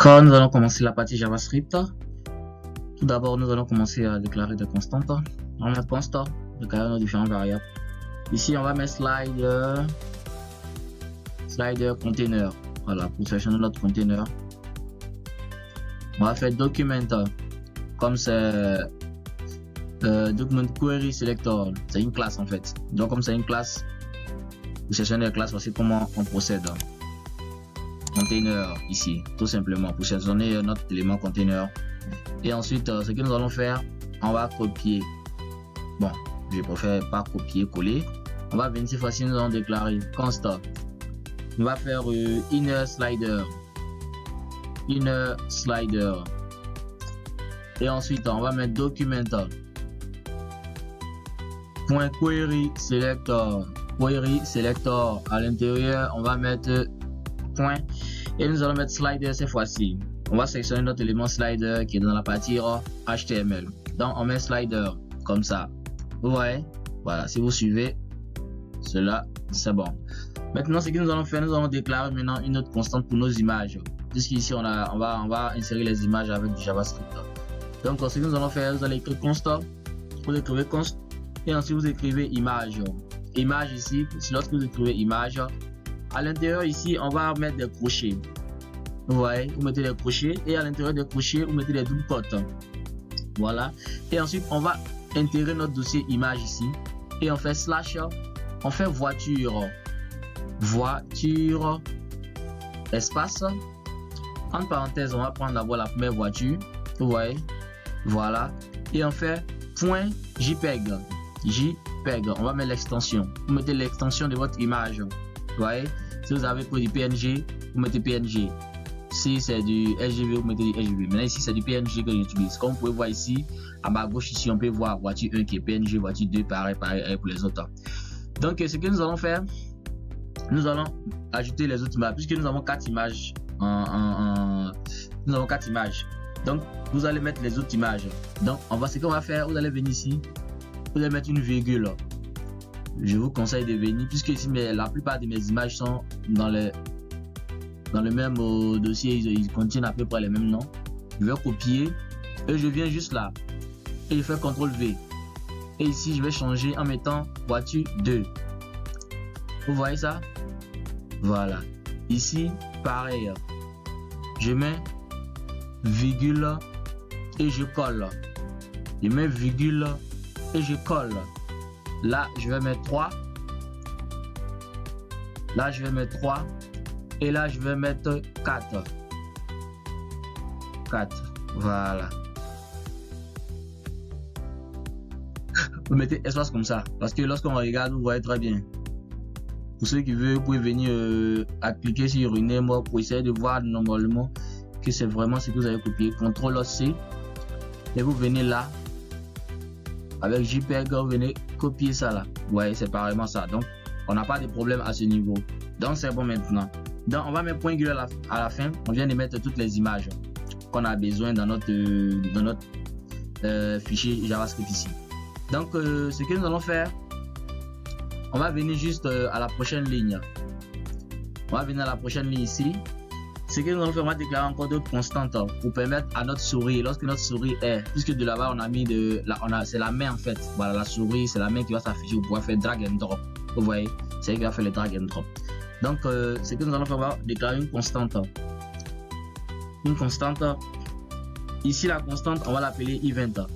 D'accord, nous allons commencer la partie JavaScript. Tout d'abord, nous allons commencer à déclarer des constantes. On met const, déclarer nos différentes variables. Ici, on va mettre slider container. Voilà, pour sélectionner notre container. On va faire document, comme c'est document query selector. C'est une classe en fait. Donc, comme c'est une classe, pour sélectionner les classes, voici comment on procède. Container ici, tout simplement pour sélectionner notre élément container. Et ensuite, ce que nous allons faire, on va copier. Bon, je préfère pas copier, coller. On va venir cette fois-ci, nous allons déclarer const. On va faire inner slider. Et ensuite, on va mettre document. Point query selector. Query selector. À l'intérieur, on va mettre point. Et nous allons mettre slider cette fois-ci. On va sélectionner notre élément slider qui est dans la partie HTML. Donc on met slider comme ça. Vous voyez? Voilà, si vous suivez cela, c'est bon. Maintenant, ce que nous allons faire, nous allons déclarer maintenant une autre constante pour nos images. Puisqu'ici on va insérer les images avec du JavaScript. Donc ce que nous allons faire, vous allez écrire const, vous écrivez const et ensuite vous écrivez image. Image ici, lorsque vous écrivez image, à l'intérieur ici, on va mettre des crochets. Vous voyez, vous mettez des crochets et à l'intérieur des crochets, vous mettez des doubles cotes. Voilà. Et ensuite, on va intégrer notre dossier image ici et on fait slash, on fait voiture, espace. En parenthèse, on va prendre d'abord la première voiture. Vous voyez, voilà. Et on fait point JPEG. On va mettre l'extension. Vous mettez l'extension de votre image. Vous voyez, si vous avez pris du PNG, vous mettez PNG. Si c'est du SGV, vous mettez du SGV. Maintenant ici c'est du PNG que j'utilise. Comme vous pouvez voir ici, à ma gauche ici, on peut voir voiture 1 qui est PNG, voiture 2 pareil pour les autres. Donc ce que nous allons faire, nous allons ajouter les autres images puisque nous avons 4 images. Nous avons 4 images. Donc vous allez mettre les autres images. Donc ce qu'on va faire, vous allez venir ici, vous allez mettre une virgule. Je vous conseille de venir puisque ici la plupart de mes images sont dans le même dossier, ils contiennent à peu près les mêmes noms. Je vais copier et je viens juste là et je fais CTRL V et ici je vais changer en mettant voiture 2. Vous voyez ça? Voilà. Ici pareil, je mets virgule et je colle. Je mets virgule et je colle. Là je vais mettre 3. Là je vais mettre 3. Et là, je vais mettre 4. Voilà. Vous mettez espace comme ça. Parce que lorsqu'on regarde, vous voyez très bien. Pour ceux qui veulent, vous pouvez venir cliquer sur Rename pour essayer de voir normalement que c'est vraiment ce que vous avez copié. CTRL-C. Et vous venez là. Avec JPEG, vous venez copier ça là. Vous voyez, c'est pareillement ça. Donc, on n'a pas de problème à ce niveau. Donc, c'est bon maintenant. Donc on va mettre point virgule à la fin. On vient de mettre toutes les images qu'on a besoin dans notre fichier JavaScript ici. Donc ce que nous allons faire, on va venir juste à la prochaine ligne. On va venir à la prochaine ligne ici. Ce que nous allons faire, on va déclarer encore d'autres constantes pour permettre à notre souris, lorsque notre souris est, puisque de là-bas on a mis c'est la main en fait. Voilà, la souris c'est la main qui va s'afficher. Vous pouvez faire drag and drop. Vous voyez, c'est elle qui va faire le drag and drop. Donc, ce que nous allons faire, on va déclarer une constante. Une constante. Ici, la constante, on va l'appeler event.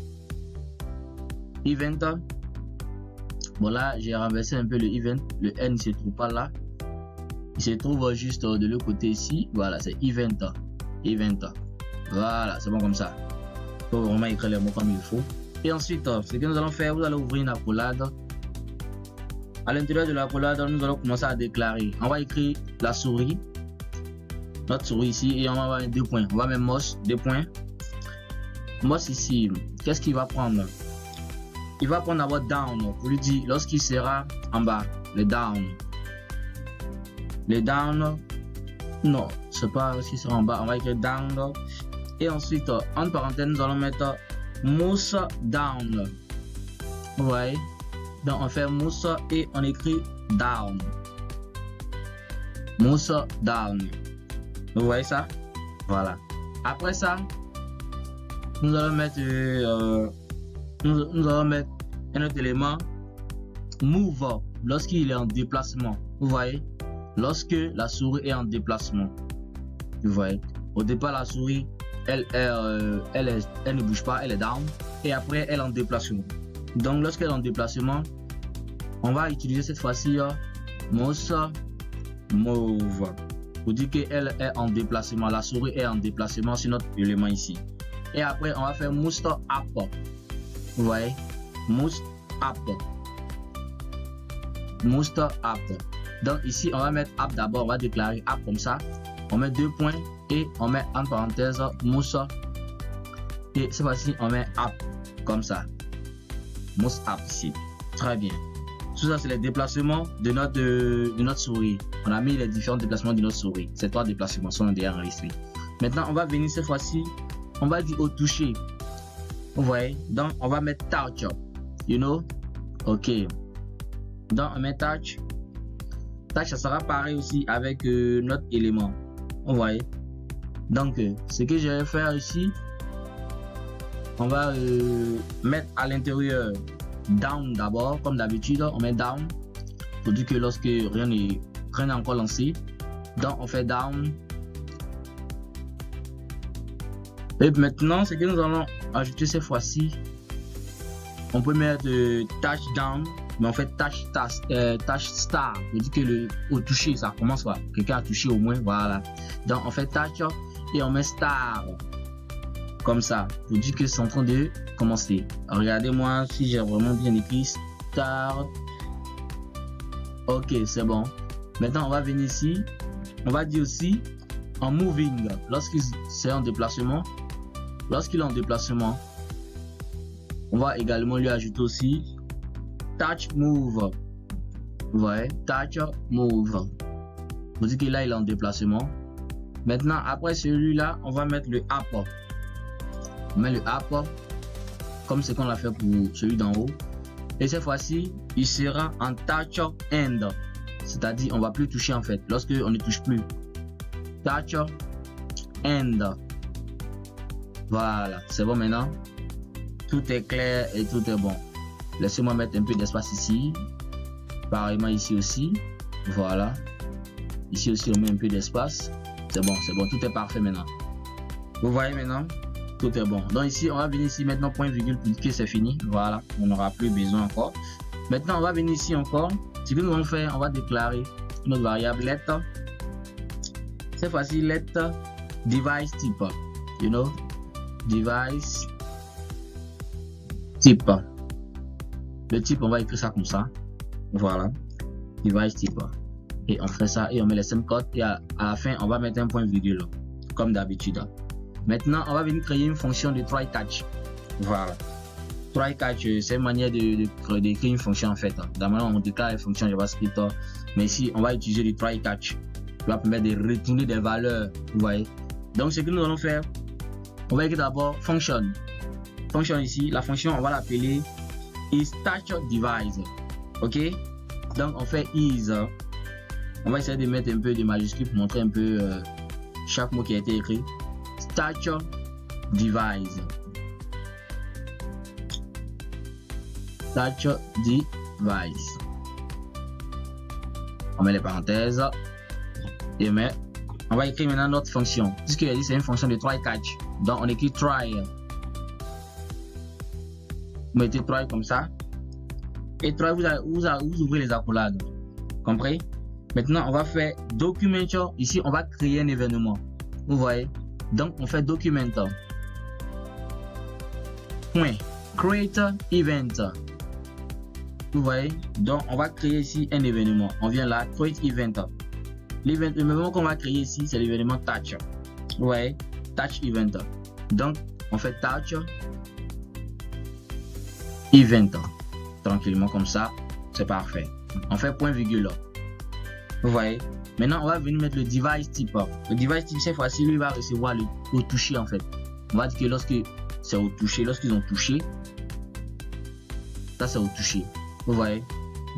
Event. Bon, là, j'ai renversé un peu le event. Le N ne se trouve pas là. Il se trouve juste de l'autre côté ici. Voilà, c'est event. Event. Voilà, c'est bon comme ça. Il faut vraiment écrire les mots comme il faut. Et ensuite, ce que nous allons faire, vous allez ouvrir une accolade. À l'intérieur de la collade, nous allons commencer à déclarer. On va écrire la souris, notre souris ici, et on va mettre 2 points. On va mettre mouse, 2 points. Mouse ici, qu'est-ce qu'il va prendre? Il va prendre d'abord down pour lui dire lorsqu'il sera en bas, le down. Le down, non, c'est pas lorsqu'il sera en bas, on va écrire down. Et ensuite, entre parenthèses, nous allons mettre mouse down. Vous voyez? Donc on fait mouse et on écrit down. Mouse down. Vous voyez ça? Voilà. Après ça, nous allons mettre nous allons mettre un autre élément, move, lorsqu'il est en déplacement. Vous voyez, lorsque la souris est en déplacement. Vous voyez, au départ la souris elle ne bouge pas, elle est down, et après elle est en déplacement. Donc lorsqu'elle est en déplacement, on va utiliser cette fois-ci mouse move pour dire qu'elle est en déplacement, la souris est en déplacement sur notre élément ici. Et après on va faire mouse up. Vous voyez, mouse up. Mouse up. Donc ici on va mettre up d'abord, on va déclarer up comme ça. On met 2 points et on met en parenthèse mouse. Et cette fois-ci on met up comme ça. Mouse up ici. Très bien. Tout ça c'est les déplacements de notre souris. On a mis les différents déplacements de notre souris. Ces 3 déplacements sont déjà enregistrés. Maintenant on va venir cette fois-ci, on va dire au toucher. Vous voyez, donc on va mettre touch. You know, ok. Donc on met touch. Touch ça sera pareil aussi avec notre élément. Vous voyez. Donc ce que je vais faire ici, on va mettre à l'intérieur down d'abord, comme d'habitude on met down pour dire que lorsque rien n'est encore lancé, donc on fait down. Et maintenant ce que nous allons ajouter cette fois-ci, on peut mettre touch down, mais on fait touch star pour dire que au toucher ça commence quoi, quelqu'un a touché au moins, voilà. Donc on fait touch et on met star comme ça pour dire que c'est en train de commencer. Regardez-moi si j'ai vraiment bien écrit start. Ok, c'est bon. Maintenant on va venir ici, on va dire aussi en moving, lorsqu'il est en déplacement. Lorsqu'il est en déplacement, on va également lui ajouter aussi touch move. Vous voyez, touch move. Vous dites que là il est en déplacement. Maintenant après celui-là, on va mettre le up. On met le up comme ce qu'on a fait pour celui d'en haut. Et cette fois-ci, il sera en touch end. C'est-à-dire on va plus toucher en fait. Lorsque on ne touche plus. Touch end. Voilà, c'est bon maintenant. Tout est clair et tout est bon. Laissez-moi mettre un peu d'espace ici. Pareillement ici aussi. Voilà. Ici aussi on met un peu d'espace. C'est bon, tout est parfait maintenant. Vous voyez maintenant, tout est bon. Donc ici, on va venir ici maintenant point virgule pour dire que c'est fini. Voilà, on n'aura plus besoin encore. Maintenant, on va venir ici encore. Ce que nous allons faire, on va déclarer notre variable let. Cette fois-ci, let device type. You know, device type. Le type, on va écrire ça comme ça. Voilà, device type. Et on fait ça et on met les semicolons et à la fin, on va mettre un point virgule comme d'habitude. Maintenant, on va venir créer une fonction de try catch. Voilà. Try catch, c'est une manière de créer une fonction en fait. D'abord, on déclare les fonctions JavaScript, mais ici, on va utiliser le try catch. Qui va permettre de retourner des valeurs. Vous voyez. Donc, ce que nous allons faire, on va écrire d'abord function. Function ici, la fonction, on va l'appeler isTouchDevice. Ok. Donc, on fait is. On va essayer de mettre un peu de majuscule pour montrer un peu chaque mot qui a été écrit. TouchDevice. TouchDevice. On met les parenthèses. Et on va écrire maintenant notre fonction. Puisqu'il a dit c'est une fonction de try catch. Donc on écrit try. Vous mettez try comme ça. Et try, vous ouvrez les accolades. Compris? Maintenant, on va faire document. Ici, on va créer un événement. Vous voyez? Donc, on fait document. Point. Create event. Vous voyez? Donc, on va créer ici un événement. On vient là, create event. L'événement qu'on va créer ici, c'est l'événement touch. Vous voyez? Touch event. Donc, on fait touch event. Tranquillement comme ça. C'est parfait. On fait point virgule. Vous voyez? Maintenant, on va venir mettre le device type. Le device type, cette fois-ci, lui va recevoir au toucher en fait. On va dire que lorsque c'est au toucher, lorsqu'ils ont touché, ça c'est au toucher. Vous voyez?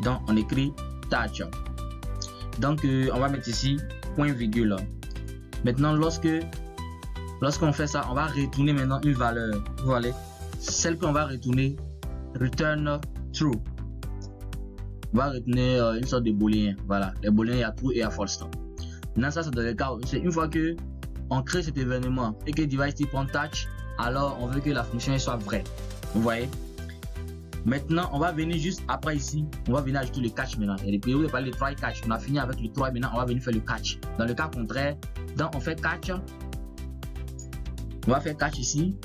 Donc, on écrit touch. Donc, on va mettre ici point virgule. Maintenant, lorsque Lorsqu'on fait ça, on va retourner maintenant une valeur. Voilà. Celle qu'on va retourner, return true. On va retourner une sorte de booléen. Voilà. Les booléens, il y a true et il y a false. Maintenant, ça, c'est dans le cas où c'est une fois que on crée cet événement et que device type on touch, alors on veut que la fonction soit vraie. Vous voyez? Maintenant, on va venir juste après ici, on va venir ajouter le catch maintenant. Et depuis, on va parler de try catch. On a fini avec le try, maintenant on va venir faire le catch. Dans le cas contraire, donc on fait catch. On va faire catch ici.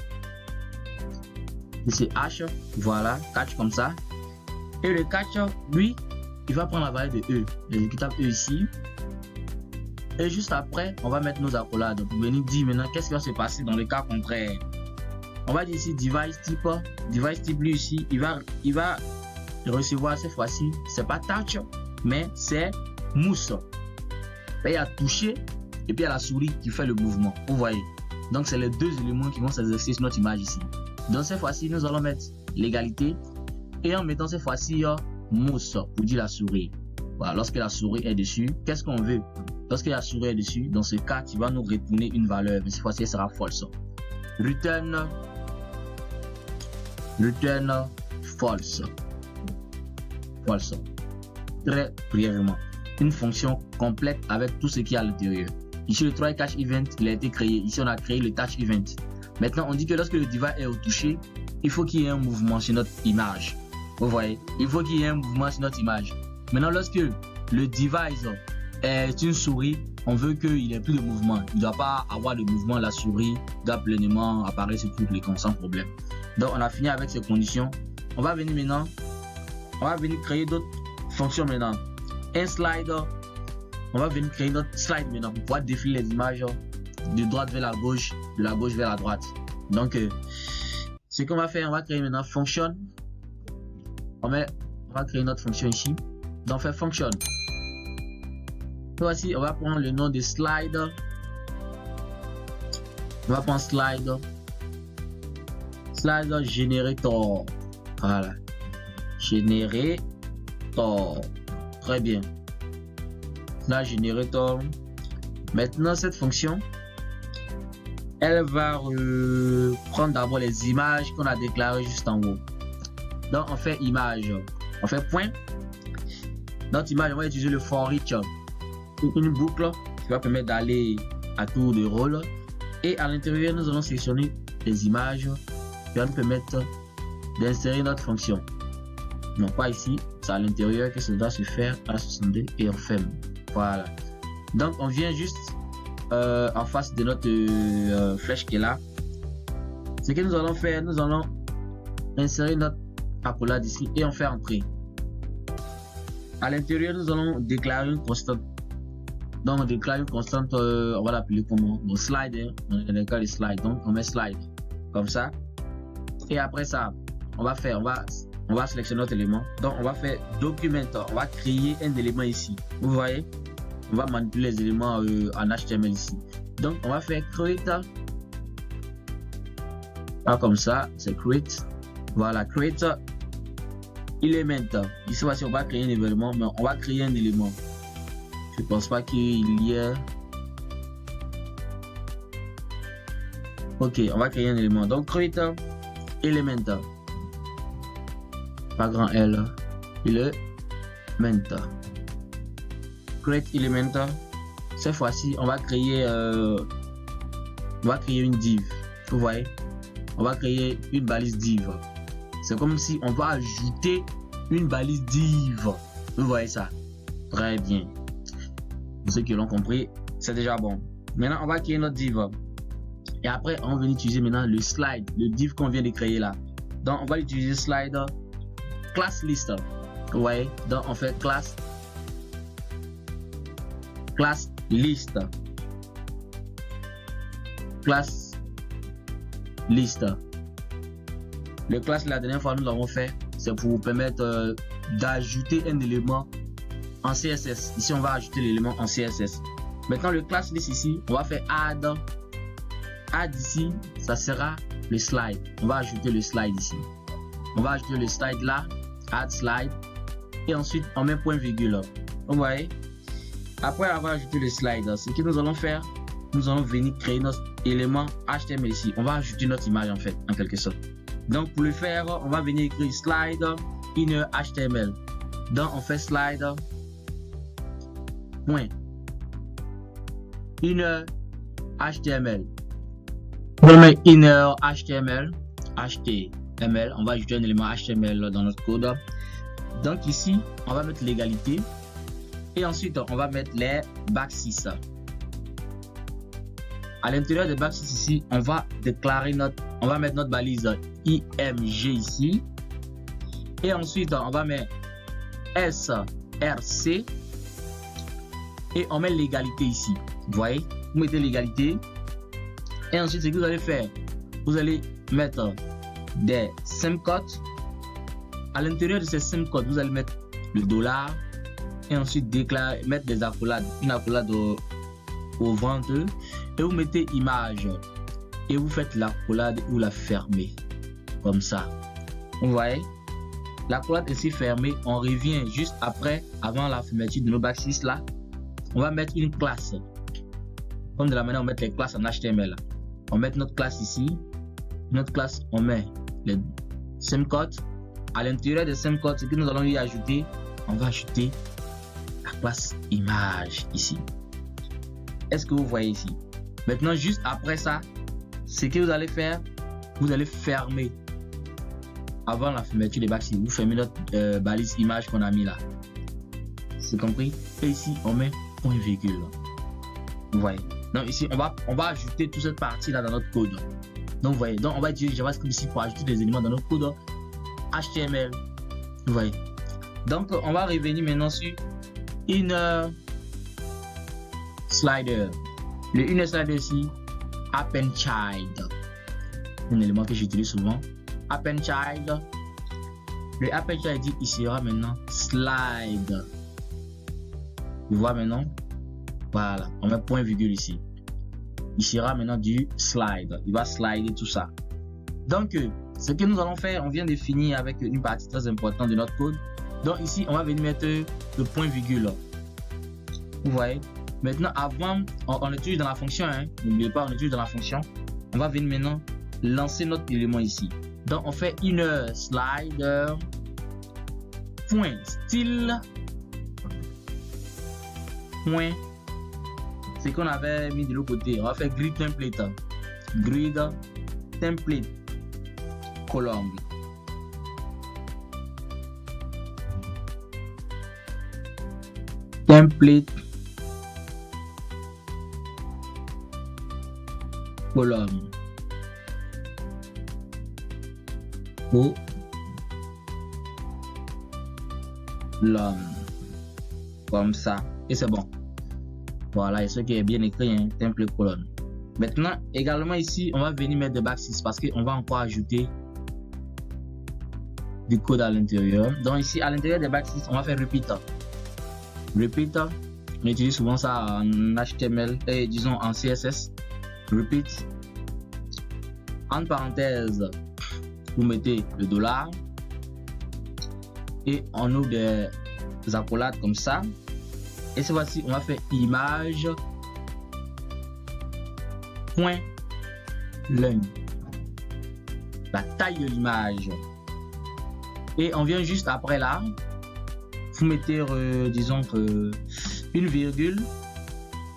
C'est H, voilà, catch comme ça. Et le catch, lui, il va prendre la valeur de E. L'exécutable E ici. Et juste après, on va mettre nos accolades pour venir dire maintenant qu'est-ce qui va se passer dans le cas contraire. On va dire ici device type lui ici, il va recevoir cette fois-ci, c'est pas touch, mais c'est mousse. Et il y a touché et puis il y a la souris qui fait le mouvement. Vous voyez. Donc c'est les deux éléments qui vont s'exercer sur notre image ici. Donc cette fois-ci, nous allons mettre l'égalité et en mettant cette fois-ci mousse pour dire la souris. Voilà, lorsque la souris est dessus, qu'est-ce qu'on veut? Lorsque la souris est dessus, dans ce cas, tu vas nous retourner une valeur, mais cette fois-ci, elle sera false. Return false. False. Très brièvement. Une fonction complète avec tout ce qui est à l'intérieur. Ici, le try catch event, il a été créé. Ici, on a créé le touch event. Maintenant, on dit que lorsque le device est au touché, il faut qu'il y ait un mouvement sur notre image. Vous voyez? Il faut qu'il y ait un mouvement sur notre image. Maintenant, lorsque le device est une souris, on veut qu'il n'ait plus de mouvement. Il ne doit pas avoir de mouvement. La souris doit pleinement apparaître sur tout l'écran sans problème. Donc, on a fini avec ces conditions. On va venir maintenant, on va venir créer d'autres fonctions maintenant. Un slider, on va venir créer notre slide maintenant pour pouvoir défiler les images de droite vers la gauche, de la gauche vers la droite. Donc, ce qu'on va faire, on va créer maintenant function. On va créer notre fonction ici. Donc, on fait function. Voici, on va prendre le nom de slider. On va prendre slider. Slider generator. Voilà. Generator. Très bien. Là, generator. Maintenant, cette fonction, elle va prendre d'abord les images qu'on a déclarées juste en haut. Donc, on fait image. On fait point. Notre image, on va utiliser le for each. Une boucle qui va permettre d'aller à tour de rôle. Et à l'intérieur, nous allons sélectionner les images qui vont nous permettre d'insérer notre fonction. Non, pas ici, c'est à l'intérieur que ça doit se faire à 62 et on ferme. Voilà. Donc, on vient juste en face de notre flèche qui est là. Ce que nous allons faire, nous allons insérer notre accolade ici et on fait entrer. À l'intérieur, nous allons déclarer une constante. Donc, on déclare une constante, on va l'appeler comment? Bon, slide, hein? On est dans le cas de slide. Donc, on met slide comme ça. Et après ça, on va sélectionner notre élément. Donc, on va faire document. On va créer un élément ici. Vous voyez? On va manipuler les éléments en HTML ici. Donc, on va faire create. Pas comme ça, c'est create. Voilà, create element. Ici, voici, on va créer un événement, mais on va créer un élément. Je pense pas qu'il y ait. Ok, on va créer un élément. Donc, create element. Pas grand L. Element. Create element. Cette fois-ci, on va créer une div. Vous voyez? On va créer une balise div. C'est comme si on va ajouter une balise div. Vous voyez ça? Très bien. Pour ceux qui l'ont compris, c'est déjà bon. Maintenant, on va créer notre div. Et après, on va utiliser maintenant le slide, le div qu'on vient de créer là. Donc, on va utiliser slide class list. Vous voyez? Donc, on fait class list. Class list. Le class, la dernière fois, nous l'avons fait, c'est pour vous permettre d'ajouter un élément en CSS. Ici, on va ajouter l'élément en CSS. Maintenant, le class list ici, on va faire add. Add ici, ça sera le slide. On va ajouter le slide ici. On va ajouter le slide là, add slide. Et ensuite, on met point virgule. Vous voyez? Après avoir ajouté le slide, ce que nous allons faire, nous allons venir créer notre élément HTML ici. On va ajouter notre image en fait, en quelque sorte. Donc pour le faire, on va venir écrire slide inner HTML. Donc on fait slide point inner HTML. On met inner HTML. On va ajouter un élément HTML dans notre code. Donc ici, on va mettre l'égalité. Et ensuite, on va mettre les backspace. À l'intérieur des backspace ici, on va déclarer on va mettre notre balise IMG ici. Et ensuite, on va mettre SRC. Et on met l'égalité ici. Vous voyez, vous mettez l'égalité. Et ensuite, ce que vous allez faire, vous allez mettre des simcotes. À l'intérieur de ces simcotes, vous allez mettre le dollar. Et ensuite mettre des accolades, une accolade au ventre, et vous mettez image et vous faites l'accolade ou la fermez comme ça. Vous voyez, l'accolade est fermée. On revient juste après, avant la fermeture de nos backspace là, on va mettre une classe. Comme de la manière on met les classes en HTML. On met notre classe ici. Notre classe, on met les simcotes. À l'intérieur des simcotes, ce que nous allons y ajouter, on va ajouter la classe image ici. Est-ce que vous voyez ici? Maintenant, juste après ça, ce que vous allez faire, vous allez fermer. Avant la fermeture des backspace, vous fermez notre balise image qu'on a mis là. C'est compris? Et ici, on met point virgule. Vous voyez? Donc ici, on va ajouter toute cette partie là dans notre code. Donc vous voyez, donc on va utiliser JavaScript ici pour ajouter des éléments dans notre code HTML. Vous voyez. Donc on va revenir maintenant sur inner slider. Le inner slider ici, append child. Un élément que j'utilise souvent. Append child. Le append child dit il sera maintenant slide. Vous voyez maintenant. Voilà, on met point virgule ici. Il sera maintenant du slide. Il va slider tout ça. Donc, ce que nous allons faire, on vient de finir avec une partie très importante de notre code. Donc ici, on va venir mettre le point virgule. Vous voyez. Maintenant, avant, on utilise dans la fonction. N'oubliez pas, on utilise dans la fonction. On va venir maintenant lancer notre élément ici. Donc, on fait inner slider point style point. C'est qu'on avait mis de l'autre côté. On va faire grid template. Grid template column. Template column. Column. Comme ça. Et c'est bon. Voilà, et ce qui est bien écrit, hein, template colonne. Maintenant, également ici, on va venir mettre des backspace parce qu'on va encore ajouter du code à l'intérieur. Donc ici, à l'intérieur des backspace, on va faire repeat. Repeat, on utilise souvent ça en HTML et disons en CSS. Repeat. En parenthèse, vous mettez le dollar et on ouvre des accolades comme ça. Et cette fois-ci, on va faire image point length, la taille de l'image. Et on vient juste après là, vous mettez disons une virgule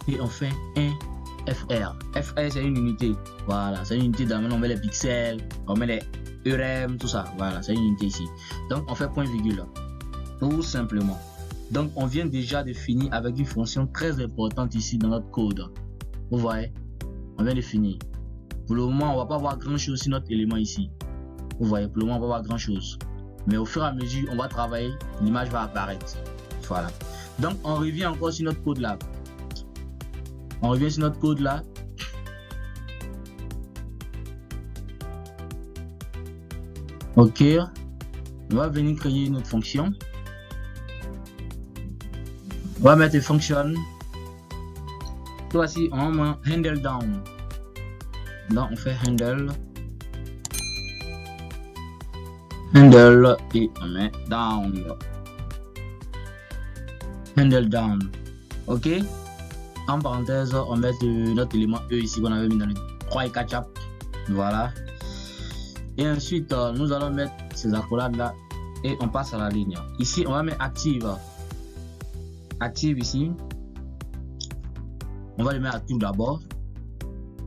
et on fait un FR. FR c'est une unité. Voilà, c'est une unité dans on met les pixels, on met les ERM, tout ça. Voilà, c'est une unité ici. Donc on fait point virgule, tout simplement. Donc on vient déjà de finir avec une fonction très importante ici dans notre code. Vous voyez, on vient de finir. Pour le moment, on va pas voir grand chose sur notre élément ici. Vous voyez, pour le moment, on va voir grand chose. Mais au fur et à mesure, on va travailler, l'image va apparaître. Voilà. Donc on revient encore sur notre code là. On revient sur notre code là. Ok. On va venir créer une autre fonction. On va mettre function. Voici on met handle down. Donc on fait handle et on met down. Handle down. Ok. En parenthèse, on met notre élément E ici qu'on avait mis dans les 3 et 4 chaps. Voilà. Et ensuite, nous allons mettre ces accolades là et on passe à la ligne. Ici, on va mettre active. Active ici. On va le mettre à true d'abord.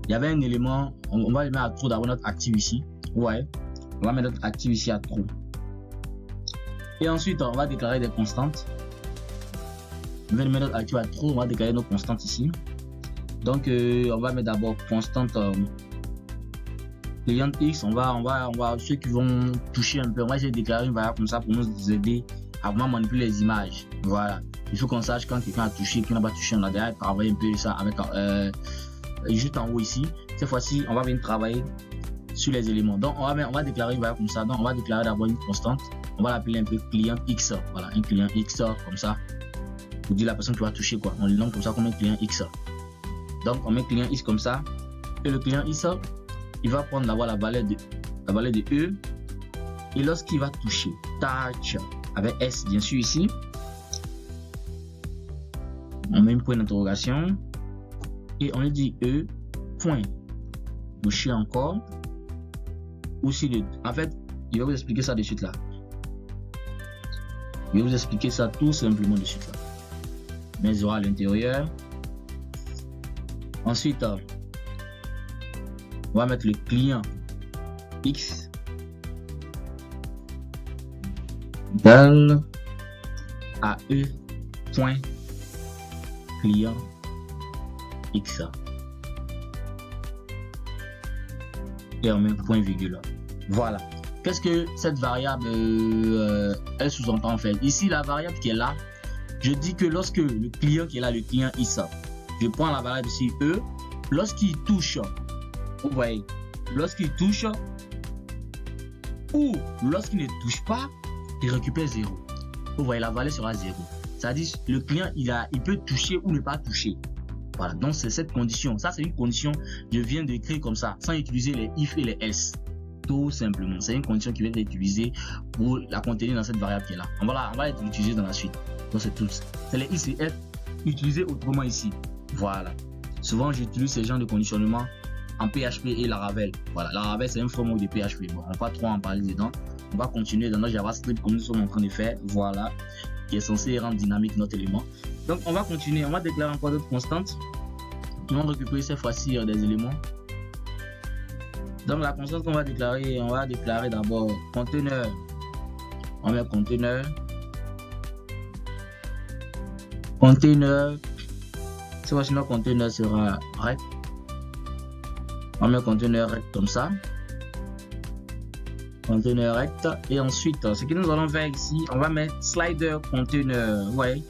Il y avait un élément, on va le mettre à true d'abord, notre active ici. Ouais. On va mettre notre active ici à true. Et ensuite, on va déclarer des constantes. On va mettre notre active à true, on va déclarer nos constantes ici. Donc, on va mettre d'abord constante client X. On va ceux qui vont toucher un peu. On va essayer de déclarer une variable comme ça pour nous aider à vraiment manipuler les images. Voilà. Il faut qu'on sache quand quelqu'un a touché, qui n'a pas touché. On a déjà travaillé un peu ça avec juste en haut ici. Cette fois-ci, on va venir travailler sur les éléments. Donc, on va déclarer une variable comme ça. Donc, on va déclarer d'abord une constante. On va l'appeler un peu client X. Voilà, un client X comme ça. Pour dire la personne qui va toucher quoi. On le nomme comme ça comme un client X. Donc, on met client X comme ça. Et le client X, il va prendre d'abord la valeur de E. Et lorsqu'il va toucher, touch, avec S bien sûr ici. On met un point d'interrogation. Et on lui dit E, point. Toucher encore. Ou si le. En fait, il va vous expliquer ça de suite là. Je vais vous expliquer ça tout simplement de suite là. Mais il y aura à l'intérieur. Ensuite, on va mettre le client X égal à E point client X. Et on met point virgule. Voilà. Qu'est-ce que cette variable elle sous-entend en fait? Ici, la variable qui est là, je dis que lorsque le client qui est là, le client X, je prends la variable ici E, lorsqu'il touche, vous voyez, lorsqu'il touche ou lorsqu'il ne touche pas, il récupère 0. Vous voyez, la valeur sera 0. C'est-à-dire le client, il peut toucher ou ne pas toucher. Voilà, donc c'est cette condition. Ça, c'est une condition, je viens d'écrire comme ça, sans utiliser les if et les else. Tout simplement, c'est une condition qui va être utilisée pour la contenir dans cette variable qui est là. On va l'utiliser dans la suite. Donc c'est tout. C'est les if et else utilisés autrement ici. Voilà. Souvent, j'utilise ces genres de conditionnement en PHP et Laravel. Voilà, Laravel c'est un framework de PHP. Bon, on va pas trop en parler dedans. On va continuer dans notre JavaScript comme nous sommes en train de faire. Voilà, qui est censé rendre dynamique notre élément. Donc on va continuer. On va déclarer encore d'autres constantes qui vont récupérer cette fois-ci des éléments. Donc la constante qu'on va déclarer d'abord conteneur. On met conteneur. Conteneur. Cette fois-ci notre conteneur sera rect. On met conteneur rect comme ça. Conteneur rect. Et ensuite, ce que nous allons faire ici, on va mettre slider conteneur. Ouais.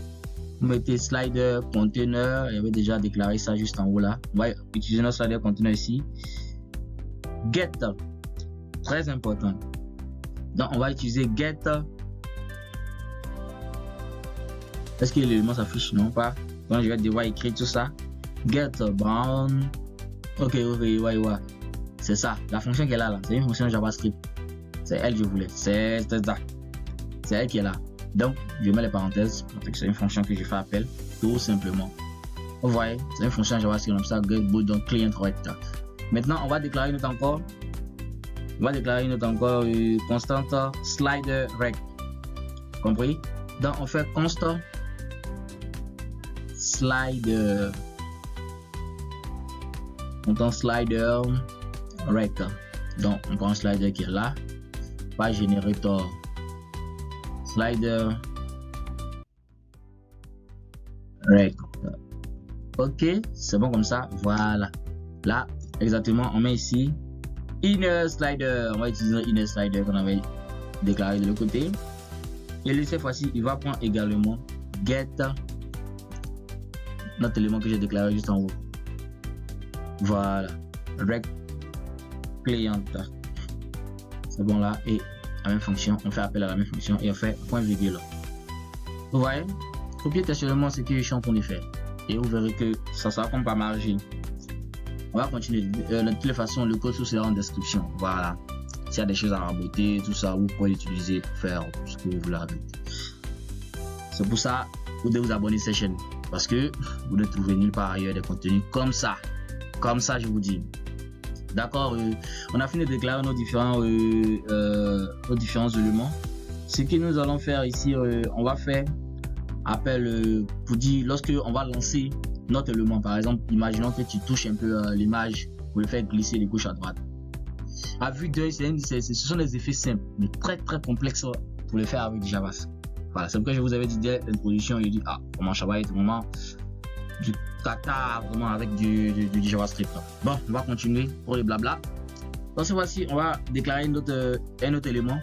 Vous mettez slider conteneur. J'avais déjà déclaré ça juste en haut là. On va utiliser notre slider conteneur ici. Get. Très important. Donc on va utiliser get. Est-ce que l'élément s'affiche? Non, pas. Donc je vais devoir écrire tout ça. Get brown. Ok, ouais. C'est ça. La fonction qui est là, c'est une fonction JavaScript. C'est elle que je voulais. C'est ça. C'est elle qui est là. Donc, je mets les parenthèses. C'est une fonction que je fais appel. Tout simplement. Vous voyez, c'est une fonction JavaScript comme ça. Get boot donc client rect. Maintenant, on va déclarer une autre encore. Constante slider rect. Compris? Donc, on fait constant slider. Content slider rect. Donc, on prend un slider qui est là. Pas générateur slider rect. Ok, c'est bon comme ça. Voilà. Là, exactement, on met ici inner slider. On va utiliser inner slider qu'on avait déclaré de l'autre côté. Et lui, cette fois-ci, il va prendre également get notre élément que j'ai déclaré juste en haut. Voilà, rect client. C'est bon là. Et la même fonction, on fait appel à la même fonction et on fait point virgule. Vous voyez, copier testament ce que je suis en train de faire. Et vous verrez que ça sera comme par magie. On va continuer. De toutes les façons, le code sera en description. Voilà. S'il y a des choses à raboter, tout ça, vous pouvez l'utiliser pour faire tout ce que vous voulez avec. C'est pour ça, vous devez vous abonner à cette chaîne parce que vous ne trouvez nulle part ailleurs des contenus comme ça, je vous dis. D'accord, on a fini de déclarer nos différents éléments. Ce que nous allons faire ici, on va faire appel pour dire lorsque on va lancer notre élément. Par exemple, imaginons que tu touches un peu l'image pour le faire glisser de gauche à droite. À vue d'œil, ce sont des effets simples, mais très complexes pour le faire avec du JavaScript. Voilà, c'est pourquoi je vous avais dit dès l'introduction, je dis comment ça va être vraiment du tata vraiment avec du JavaScript. Bon, on va continuer pour les blabla. Donc cette fois-ci, on va déclarer un autre élément,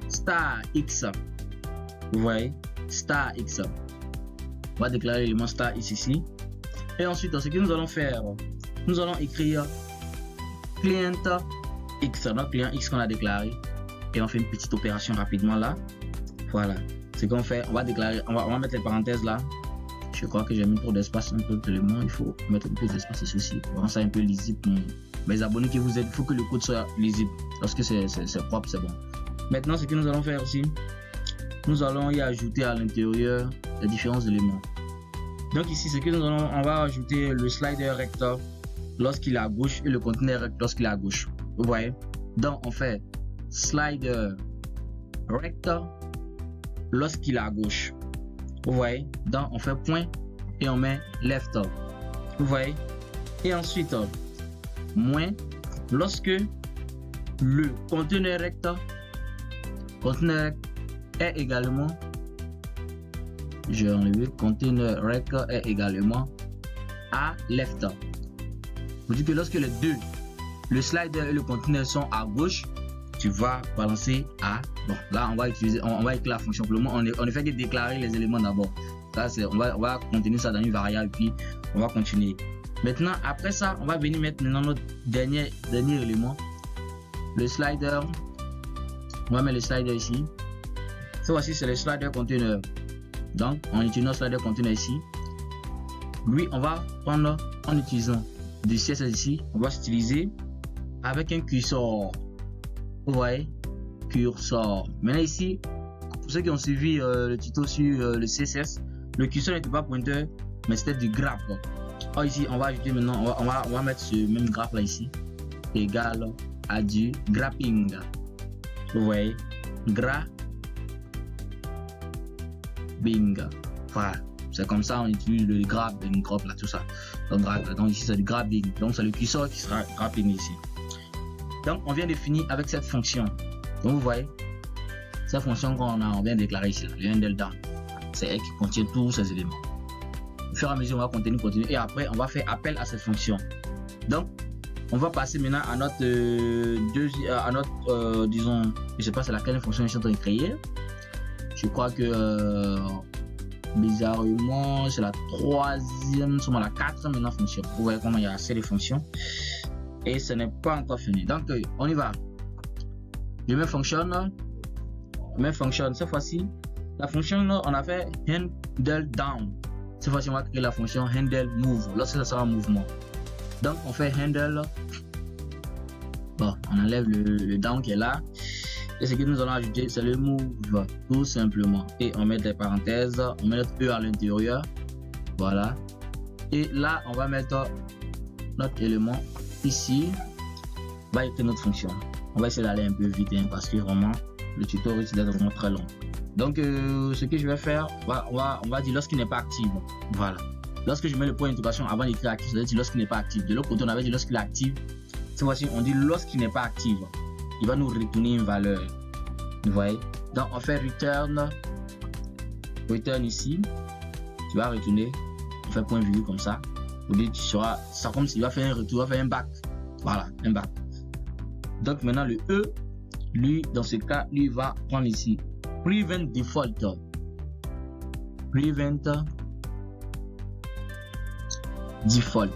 star x. Vous voyez, star x. On va déclarer l'élément star x ici. Et ensuite, ce que nous allons faire, nous allons écrire client x, notre client x qu'on a déclaré. Et on fait une petite opération rapidement là. Voilà, ce qu'on fait, on va déclarer, on va mettre les parenthèses là. Je crois que j'ai mis trop d'espace, un peu d'éléments. Il faut mettre un peu d'espace ici aussi pour rendre ça un peu lisible pour mes abonnés qui vous aident. Il faut que le code soit lisible. Lorsque c'est propre, c'est bon. Maintenant, ce que nous allons faire aussi, nous allons y ajouter à l'intérieur les différents éléments. Donc ici, ce que nous allons, on va ajouter le slider rector lorsqu'il est à gauche et le conteneur rector lorsqu'il est à gauche. Vous voyez? Donc on fait slider rector lorsqu'il est à gauche. Vous voyez? Donc on fait point et on met left. Vous voyez? Et ensuite moins lorsque le conteneur rector est également, j'ai enlevé, conteneur rector est également à left. Vous dites que lorsque les deux, le slider et le conteneur sont à gauche, tu vas balancer à. Bon, là on va utiliser, on va écrire la fonction. Pour le moment, on ne fait que déclarer les éléments d'abord. Ça c'est, on va contenir ça dans une variable puis on va continuer. Maintenant, après ça, on va venir mettre maintenant notre dernier élément, le slider. On va mettre le slider ici. Cette fois-ci, c'est le slider conteneur. Donc, on utilise notre slider conteneur ici. Lui, on va prendre en utilisant du CSS ici. On va s'utiliser avec un cursor. Vous voyez, cursor. Maintenant ici, pour ceux qui ont suivi le tuto sur le CSS, le cursor n'était pas pointeur, mais c'était du graph. Alors ici, on va ajouter maintenant, on va mettre ce même graph là ici, égal à du graphing. Vous voyez, graphing. Voilà, c'est comme ça, on utilise le graphing, là, tout ça. Donc ici, c'est du graphing. Donc c'est le cursor qui sera graphing ici. Donc on vient de finir avec cette fonction. Donc vous voyez, cette fonction qu'on vient de déclarer ici, le handle down, c'est elle qui contient tous ces éléments. Au fur et à mesure, on va continuer et après on va faire appel à cette fonction. Donc on va passer maintenant à notre disons, je sais pas c'est laquelle fonction je suis en train de créer. Je crois que bizarrement c'est la troisième, sûrement la quatrième maintenant fonction. Vous voyez comment il y a assez de fonctions. Et ce n'est pas encore fini. Donc on y va. Je mets fonction. Cette fois-ci, la fonction on a fait handle down. Cette fois-ci, on va créer la fonction handle move lorsque ça sera en mouvement. Donc on fait handle. Bon, on enlève le down qui est là. Et ce que nous allons ajouter, c'est le move, tout simplement. Et on met des parenthèses, on met notre E à l'intérieur. Voilà. Et là, on va mettre notre élément ici. On va écrire notre fonction. On va essayer d'aller un peu vite parce que vraiment le tuto risque d'être vraiment très long. Donc ce que je vais faire, on va dire lorsqu'il n'est pas actif. Voilà. Lorsque je mets le point d'interrogation avant d'écrire actif, ça veut dire lorsqu'il n'est pas actif. De l'autre côté, on avait dit lorsqu'il est actif. Cette fois-ci, on dit lorsqu'il n'est pas actif. Il va nous retourner une valeur. Vous voyez? Donc on fait return ici. Tu vas retourner. On fait point virgule comme ça. Tu seras, ça comme s'il va faire un retour, il va faire un back. Voilà, un back. Donc maintenant le E, lui dans ce cas, lui va prendre ici prevent default. Prevent default.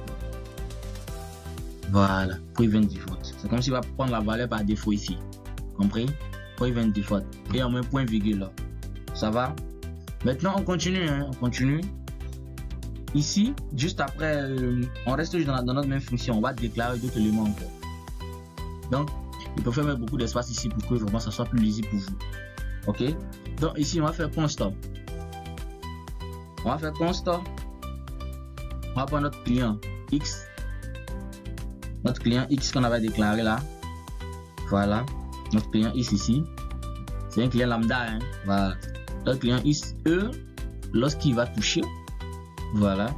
Voilà, prevent default. C'est comme s'il va prendre la valeur par défaut ici. Compris? Prevent default. Et on met point virgule là. Ça va? Maintenant on continue, hein, on continue. Ici, juste après, on reste dans notre même fonction. On va déclarer d'autres éléments encore. Donc, il peut faire mettre beaucoup d'espace ici pour que vraiment ça soit plus lisible pour vous. Ok? Donc ici, on va faire point stop. On va faire const. On va prendre notre client X. Notre client X qu'on avait déclaré là. Voilà. Notre client X ici. C'est un client lambda. Hein. Voilà. Notre client X, lorsqu'il va toucher. Voilà.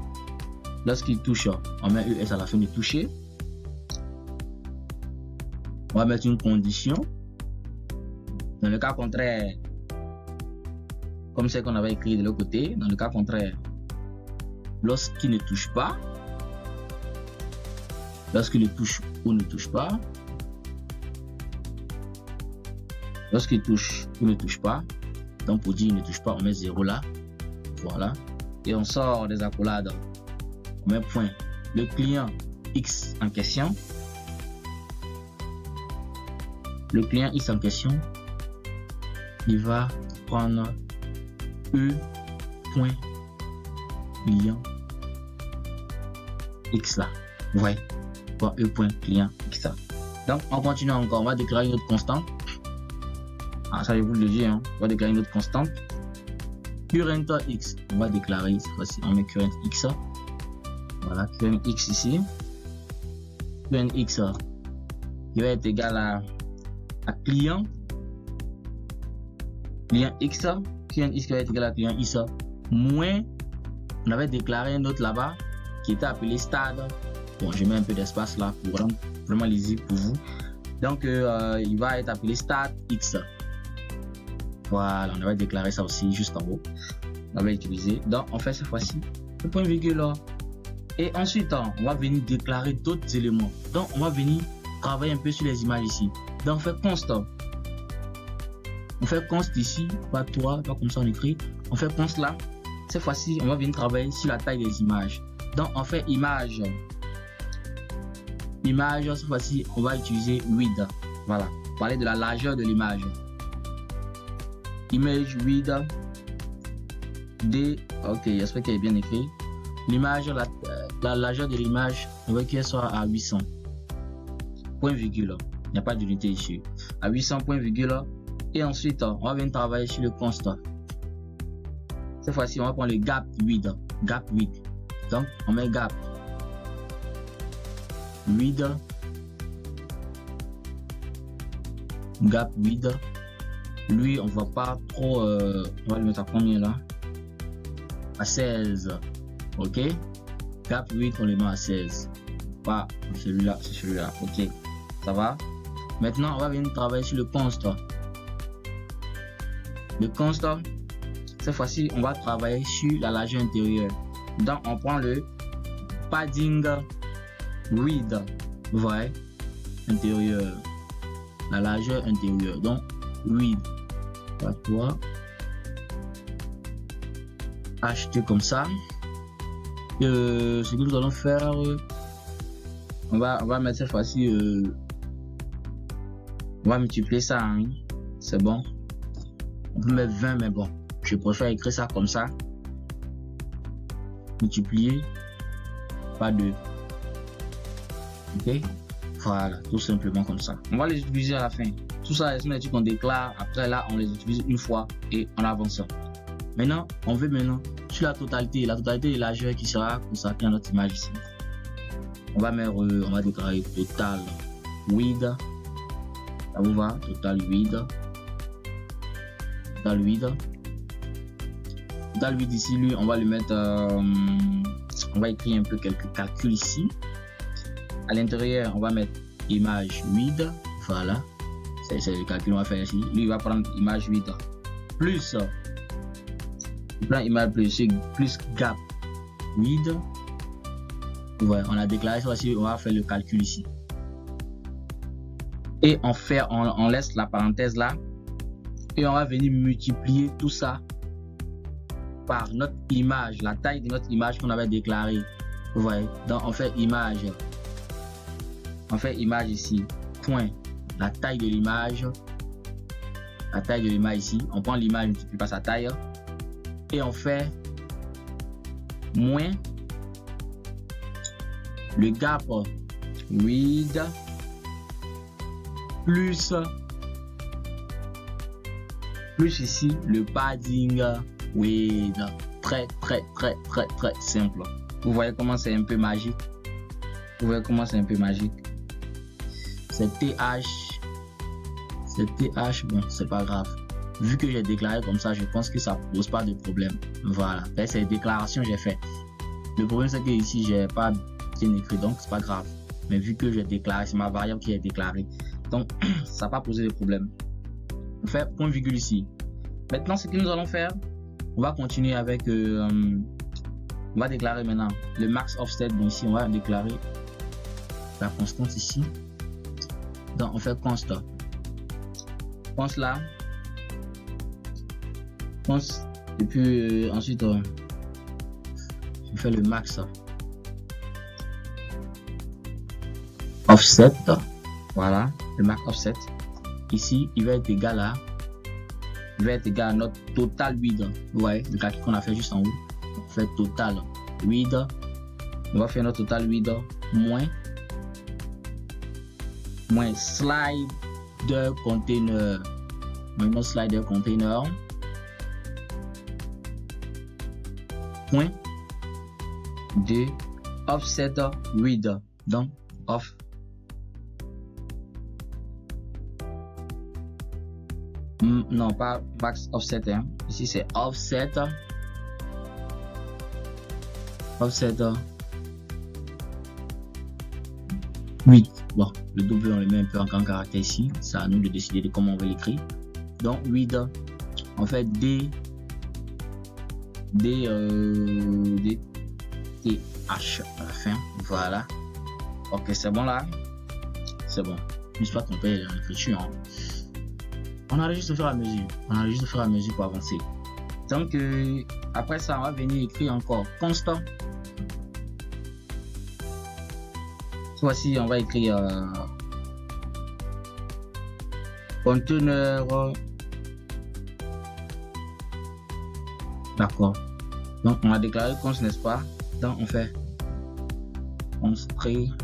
Lorsqu'il touche, on met ES à la fin de toucher. On va mettre une condition. Dans le cas contraire, comme celle qu'on avait écrit de l'autre côté, dans le cas contraire, lorsqu'il ne touche pas, lorsqu'il touche ou ne touche pas, lorsqu'il touche ou ne touche pas, donc pour dire il ne touche pas, on met 0 là, voilà, et on sort des accolades, on met point, le client X en question, le client X en question, il va prendre E.client X là. Ouais. Pour E.client X là. Donc, on continue encore. On va déclarer une autre constante. Ah, ça, je vous le dis. Hein. On va déclarer une autre constante. Current X. On va déclarer cette fois-ci. On met current X. Voilà. Current X ici. Current X qui va être égal à client. Client X. Client X qui va être égal à client X moins, on avait déclaré un autre là-bas qui était appelé stade. Bon, je mets un peu d'espace là pour rendre vraiment lisible pour vous. Donc, il va être appelé stade X. Voilà, on avait déclaré ça aussi juste en haut. On avait utilisé. Donc, on fait cette fois-ci le point virgule là. Et ensuite, on va venir déclarer d'autres éléments. Donc, on va venir travailler un peu sur les images ici. Donc, on fait const. On fait const ici, pas comme ça on écrit. On fait const là. Cette fois-ci, on va venir travailler sur la taille des images. Donc, on fait image. Image, cette fois-ci, on va utiliser width. Voilà. Parler de la largeur de l'image. Image width. D. Ok, j'espère qu'elle est bien écrit. L'image, la largeur de l'image, on veut qu'elle soit à 800. Point virgule. Il n'y a pas d'unité ici. À 800 point virgule. Et ensuite, on va venir travailler sur le const. Cette fois-ci, on va prendre le gap width. Gap width. Donc, on met gap width. Gap width. Lui, on ne voit pas trop. On va le mettre à combien là? À 16. Ok. Gap width, on le met à 16. Pas celui-là, c'est celui-là. Ok. Ça va. Maintenant, on va venir travailler sur le const. Le const, cette fois-ci, on va travailler sur la largeur intérieure. Donc, on prend le padding width, vous voyez, intérieur, la largeur intérieure. Donc, width, toi, acheter comme ça. Ce que nous allons faire, on va mettre cette fois-ci, on va multiplier ça, hein. C'est bon. On peut mettre 20, mais bon, je préfère écrire ça comme ça. Multiplier par 2. Ok, voilà, tout simplement comme ça. On va les utiliser à la fin. Tout ça, c'est des trucs qu'on déclare. Après là, on les utilise une fois et on avance. Maintenant, on veut maintenant sur la totalité de largeur qui sera consacrée à notre image ici. On va mettre, on va déclarer total width. Ça vous va? Total width. Total width. Total width ici, lui, on va le mettre. On va écrire un peu quelques calculs ici. À l'intérieur, on va mettre image width. Voilà. C'est le calcul qu'on va faire ici. Lui, il va prendre image width plus. Il prend image plus gap width. Voilà, on a déclaré ça aussi. On va faire le calcul ici. Et on laisse la parenthèse là. Et on va venir multiplier tout ça par notre image, la taille de notre image qu'on avait déclarée. Vous voyez, donc on fait image. On fait image ici, point, la taille de l'image. La taille de l'image ici. On prend l'image, multiplie par sa taille. Et on fait moins le gap width plus ici le padding width. très simple. Vous voyez comment c'est un peu magique. Vous voyez comment c'est un peu magique. C'est TH. C'est TH. Bon, c'est pas grave. Vu que j'ai déclaré comme ça, je pense que ça pose pas de problème. Voilà. C'est les déclarations que j'ai fait. Le problème, c'est que ici, j'ai pas bien écrit, donc c'est pas grave. Mais vu que j'ai déclaré, c'est ma variable qui est déclarée. Donc, ça n'a pas posé de problème. On fait point virgule ici. Maintenant, ce que nous allons faire, on va continuer avec, on va déclarer maintenant le max offset. Donc ici, on va déclarer la constante ici. Donc on fait const. Const là. Const. Et puis ensuite, je fais le max offset. Voilà, le max offset. Ici, il va être égal à notre total width. Vous voyez, le calcul qu'on a fait juste en haut. On fait total width. On va faire notre total width moins slider container. Moins slider container. Point de offset width. Donc, off. Non, pas max offset. Hein. Ici, c'est offset. Offset 8. Bon, le double, on le met un peu en grand caractère ici. C'est à nous de décider de comment on va l'écrire. Donc, 8. On fait D. TH à la fin. Voilà. Ok, c'est bon là. C'est bon. Je ne suis pas trompé dans l'écriture. Hein. On enregistre au fur et à mesure. On enregistre au fur et à mesure pour avancer. Donc, après ça, on va venir écrire encore constant. Cette fois-ci, on va écrire conteneur. D'accord. Donc, on a déclaré const, n'est-ce pas? Donc, on fait construire.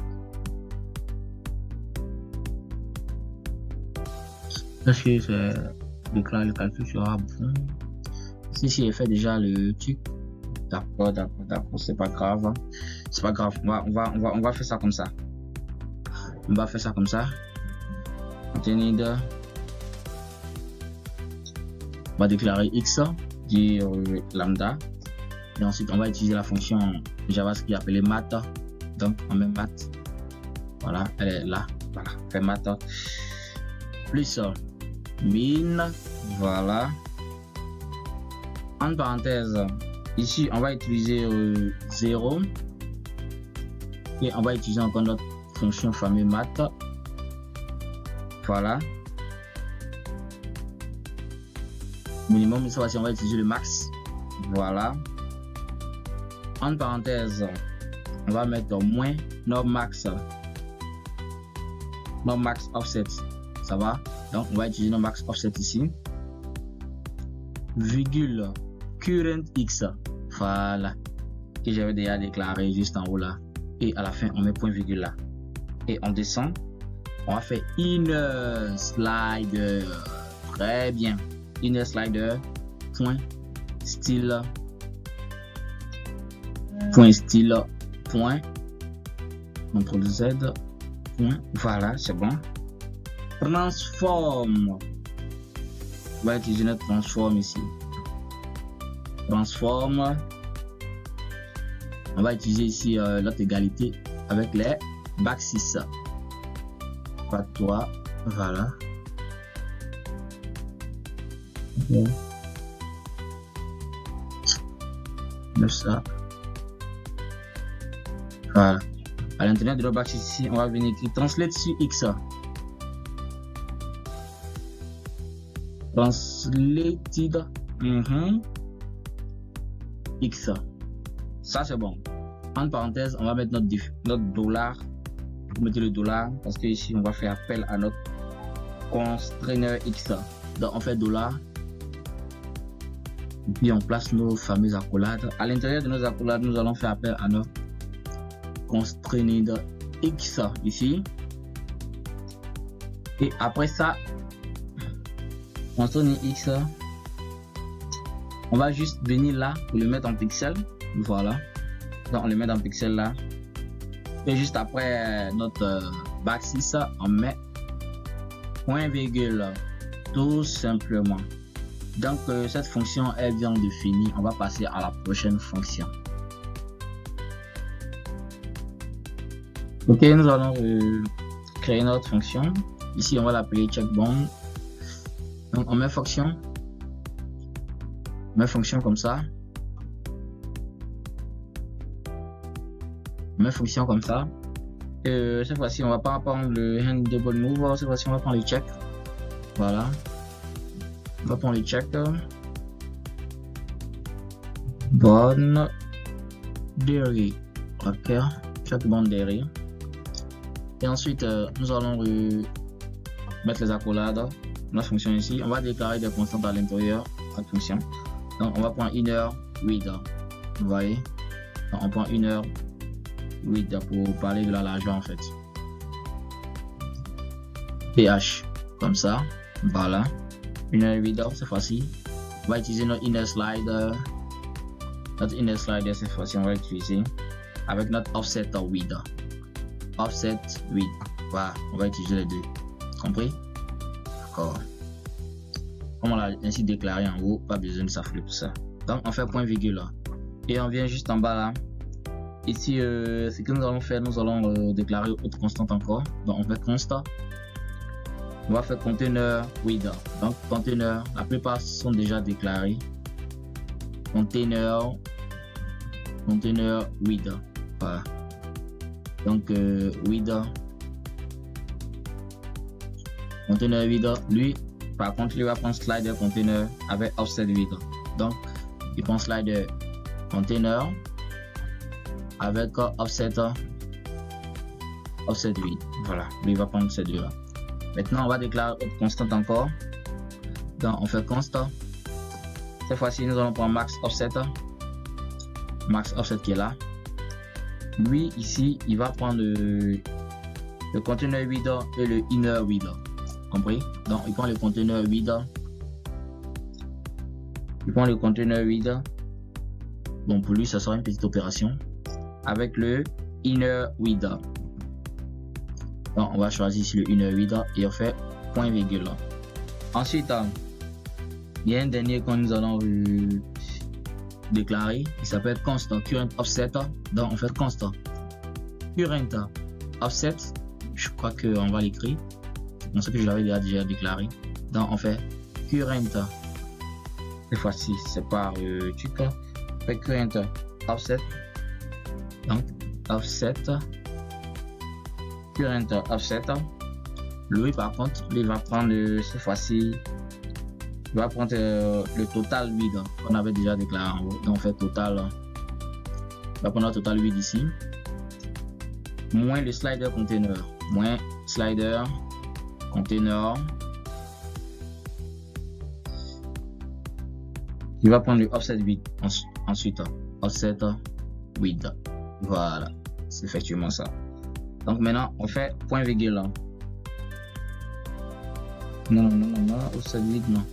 Est-ce que c'est déclarer le calcul sera bon? Si j'ai fait déjà le truc. D'accord, c'est pas grave. Hein. C'est pas grave. On va faire ça comme ça. On va faire ça comme ça. Container. On va déclarer x dire lambda. Et ensuite, on va utiliser la fonction JavaScript appelée math. Donc, on met math. Voilà, elle est là. Voilà, fait math. Plus min. Voilà. En parenthèse, ici, on va utiliser 0. Et on va utiliser encore notre fonction famille math. Voilà. Minimum, cette fois-ci, on va utiliser le max. Voilà. En parenthèse, on va mettre moins no max offset. Ça va? Donc, on va utiliser no max offset ici. Virgule current x. Voilà. Que j'avais déjà déclaré juste en haut là. Et à la fin, on met point virgule là. Et on descend. On va faire inner slider. Très bien. Inner slider. Point style. Point style. Point. CTRL Z. Point. Voilà, c'est bon. Transform. On va utiliser notre transform ici. Transform. On va utiliser ici notre égalité avec les back 6. Pas 3. Voilà. Okay. Ça. Voilà. À l'intérieur de notre back 6 ici, on va venir écrire translate sur x. Translated x. Ça c'est bon. En parenthèse, on va mettre notre dollar. Vous mettez le dollar parce que ici on va faire appel à notre constrainer x. Donc on fait dollar. Et puis on place nos fameuses accolades. À l'intérieur de nos accolades, nous allons faire appel à notre constrainer x ici. Et après ça, constrainer x. On va juste venir là pour le mettre en pixel. Voilà. Donc on le met en pixel là. Et juste après notre backslash, on met point virgule. Tout simplement. Donc cette fonction elle vient de finir. On va passer à la prochaine fonction. Ok, nous allons créer notre fonction. Ici on va l'appeler checkbound. Donc on met fonction. On met fonction comme ça. On met fonction comme ça. Cette fois-ci on va pas prendre le hand double move. Cette fois-ci on va prendre le check. Voilà. On va prendre le check. Bonne derrière. Ok. Check bonne derrière. Et ensuite nous allons mettre les accolades. La fonction ici. On va déclarer des constantes à l'intérieur de la fonction. Donc on va prendre inner width. Vous voyez. Donc, on prend inner width pour parler de la largeur en fait. PH comme ça. Voilà. Inner width cette fois-ci. On va utiliser notre inner slider. Notre inner slider cette fois-ci on va utiliser avec notre offset width. Offset width. Voilà. On va utiliser les deux. Compris? D'accord. Comme on l'a ainsi déclaré en haut, pas besoin de s'affler pour ça. Donc on fait point virgule là. Et on vient juste en bas là. Ici, ce que nous allons faire, nous allons déclarer autre constante encore. Donc on fait constant. On va faire container width. Donc container, la plupart sont déjà déclarés. Container width. Voilà. Donc width. Container width, lui, par contre, il va prendre slider container avec offset width. Donc, il prend slider container avec offset width. Voilà, lui il va prendre ces deux là. Maintenant, on va déclarer autre constante encore. Donc, on fait constant. Cette fois-ci, nous allons prendre max offset. Max offset qui est là. Lui, ici, il va prendre le container width et le inner width. Compris? Donc, il prend le container width. Il prend le container width. Bon, pour lui, ça sera une petite opération. Avec le inner width. Donc, on va choisir ici le inner width et on fait point virgule. Ensuite, il y a un dernier que nous allons déclarer. Il s'appelle constant current offset. Donc, on fait constant current offset. Je crois qu'on va l'écrire. C'est ce que je l'avais déjà déclaré. Donc, on fait current. Cette fois-ci, c'est par truc. On fait current offset. Donc, offset. Current offset. Lui, par contre, il va prendre cette fois-ci. Il va prendre le total width qu'on avait déjà déclaré en haut. Donc, on fait total. Il va prendre le total width ici. Moins le slider container. Moins slider container. Il va prendre le offset width. Ensuite, offset width. Voilà. C'est effectivement ça. Donc, maintenant, on fait point virgule. Non, offset width, non.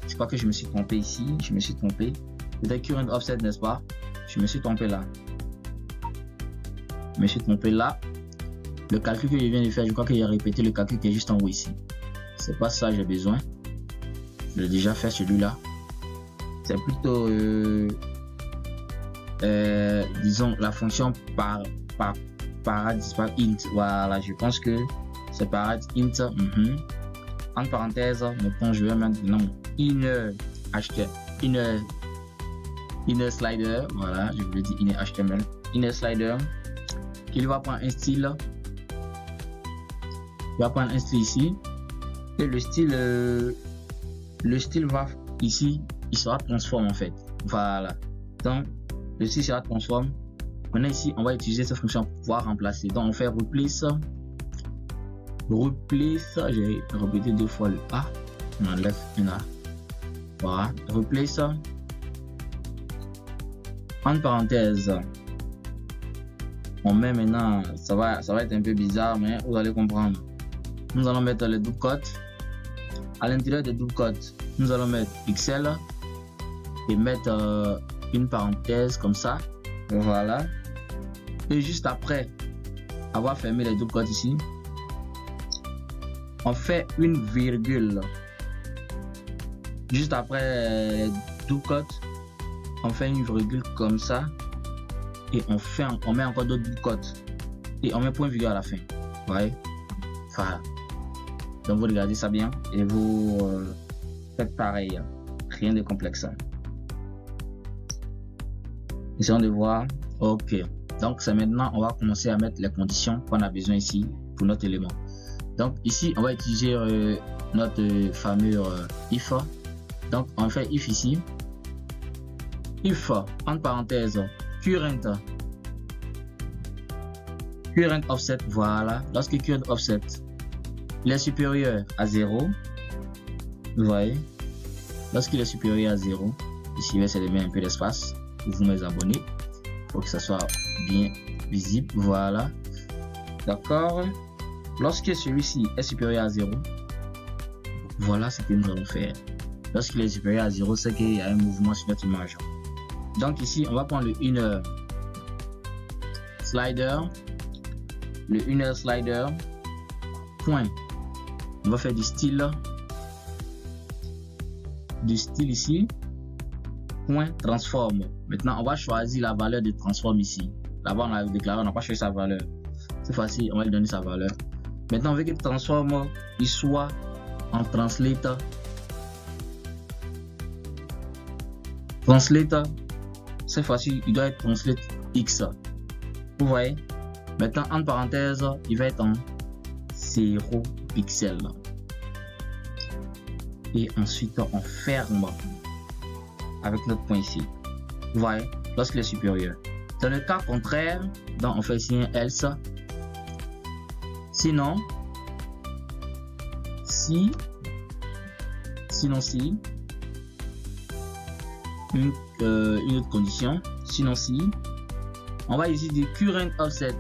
Je crois que je me suis trompé ici. Je me suis trompé. C'était current offset, n'est-ce pas? Je me suis trompé là. Je me suis trompé là. Le calcul que je viens de faire, je crois qu'il a répété le calcul qui est juste en haut ici. C'est pas ça que j'ai besoin. Je l'ai déjà fait celui-là. C'est plutôt, disons, la fonction par int. Voilà, je pense que c'est par int. En parenthèse, maintenant je vais maintenant inner slider. Voilà, je vous le dis inner HTML. Inner slider. Il va prendre un style. Il va prendre un style ici. Et le style va ici. Il sera transforme en fait. Voilà. Donc, le style sera transforme. Maintenant ici, on va utiliser cette fonction pour pouvoir remplacer. Donc, on fait replace. Replace. J'ai répété deux fois le A. On enlève un A. Voilà. Replace. En parenthèse. On met maintenant. Ça va être un peu bizarre, mais vous allez comprendre. Nous allons mettre les double cotes. À l'intérieur des double cotes, nous allons mettre pixel. et mettre une parenthèse comme ça. Voilà. Et juste après avoir fermé les double quotes ici, on fait une virgule. Juste après double quotes, on fait une virgule comme ça et on met encore d'autres double quotes et on met point virgule à la fin. Ouais. Voilà. Donc vous regardez ça bien et vous faites pareil. Rien de complexe. Essayons de voir. Ok. Donc c'est maintenant on va commencer à mettre les conditions qu'on a besoin ici pour notre élément. Donc ici on va utiliser notre fameux if. Donc on fait if ici. If entre parenthèses current offset. Voilà. Lorsque current offset il est supérieur à 0, vous voyez, lorsqu'il est supérieur à 0, ici c'est de mettre un peu d'espace pour vous mes abonnés pour que ça soit bien visible. Voilà, d'accord. Lorsque celui-ci est supérieur à 0, voilà ce que nous allons faire. Lorsqu'il est supérieur à 0, c'est qu'il y a un mouvement sur notre image. Donc ici on va prendre le inner slider, point. On va faire du style ici, point transform. Maintenant on va choisir la valeur de transform ici. Là-bas on a déclaré, on n'a pas choisi sa valeur. Cette fois-ci on va lui donner sa valeur. Maintenant on veut que le transform il soit en translate. Cette fois-ci il doit être translate X. Vous voyez. Maintenant entre parenthèses il va être en 0 pixels. Et ensuite on ferme avec notre point ici. Vous voyez, lorsqu'il est supérieur. Dans le cas contraire, donc on fait ici un else. Sinon si une autre condition, sinon si on va ici dire current offset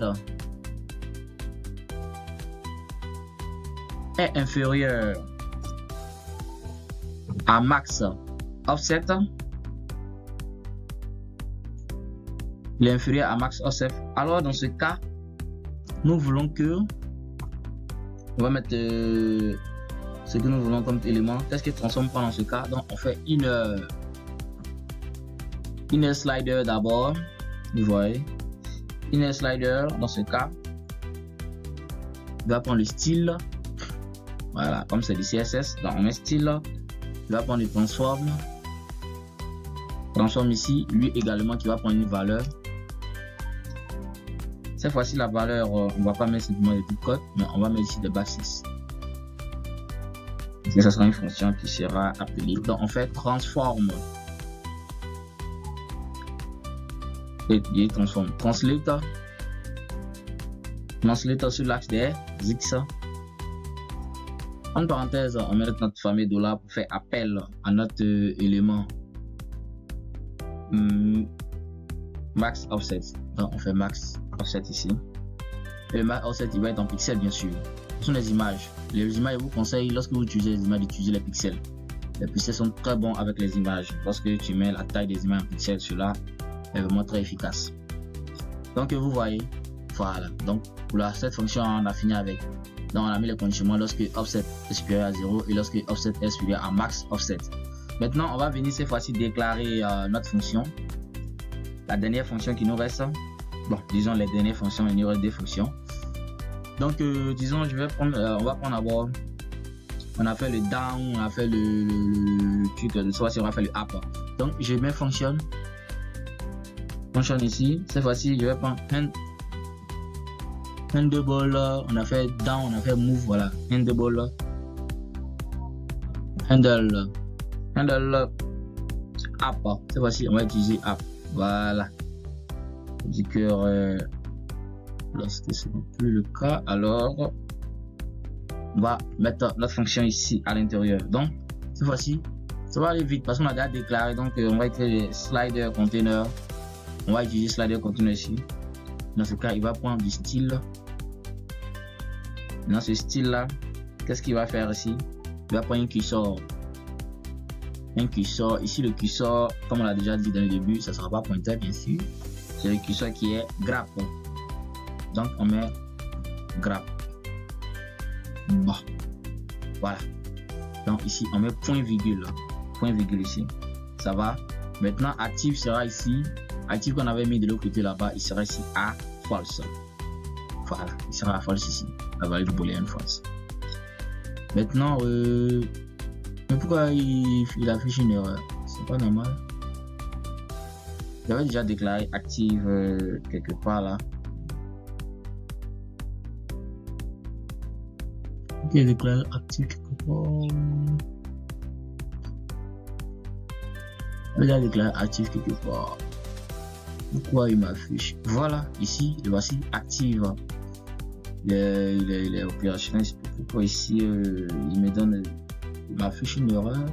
est inférieur à max offset, il est inférieur à max offset. Alors dans ce cas, nous voulons que on va mettre ce que nous voulons comme élément. Qu'est-ce qui transforme pas dans ce cas? Donc on fait inner slider d'abord. Vous voyez, inner slider dans ce cas, il va prendre le style. Voilà, comme c'est du CSS, donc on met style, il va prendre le transform ici, lui également qui va prendre une valeur. Cette fois-ci la valeur, on va pas mettre simplement le tout code, mais on va mettre ici des basis. Et ça sera une fonction qui sera appelée. Donc on fait transform. Et il transforme translate sur l'axe des X. En parenthèse, on met notre famille $$ pour faire appel à notre élément max offset. Donc on fait max offset ici. Et le max offset il va être en pixels bien sûr. Ce sont les images. Les images, je vous conseille lorsque vous utilisez les images d'utiliser les pixels. Les pixels sont très bons avec les images. Lorsque tu mets la taille des images en pixels, cela est vraiment très efficace. Donc vous voyez, voilà. Donc pour cette fonction on a fini avec. Donc on a mis les conditionnements lorsque offset est supérieur à 0 et lorsque offset est supérieur à max offset. Maintenant on va venir cette fois-ci déclarer notre fonction. La dernière fonction qui nous reste. Bon, disons les dernières fonctions, il y aura des fonctions. Donc disons je vais prendre, on va prendre d'abord. On a fait le down, on a fait le truc de soit si on va faire le up. Donc je mets fonction ici. Cette fois-ci je vais prendre handle, on a fait down, on a fait move, voilà, handle up. Cette fois-ci on va utiliser up, voilà. On dit que lorsque ce n'est plus le cas, alors on va mettre notre fonction ici à l'intérieur. Donc cette fois-ci ça va aller vite parce qu'on a déjà déclaré. Donc on va utiliser slider container. On va utiliser slider container ici. Dans ce cas il va prendre du style. Dans ce style là, qu'est-ce qu'il va faire ici? Il va prendre une cursor. un curseur. Ici, le curseur, comme on l'a déjà dit dans le début, ça ne sera pas pointeur, bien sûr. C'est le curseur qui est grappe. Donc, on met grappe. Bon. Voilà. Donc, ici, on met point virgule. Point virgule ici. Ça va. Maintenant, active sera ici. Active qu'on avait mis de l'autre côté là-bas, il sera ici à false. Voilà. Il sera à false ici. La valeur booléenne false. Maintenant, mais pourquoi il affiche une erreur? C'est pas normal. J'avais déjà déclaré active quelque part là. Ok, déclaré active quelque part. J'avais déjà déclaré active quelque part. Pourquoi il m'affiche? Voilà, ici, le voici active. Il est opérationnel. Pourquoi ici il me donne, il m'affiche une erreur?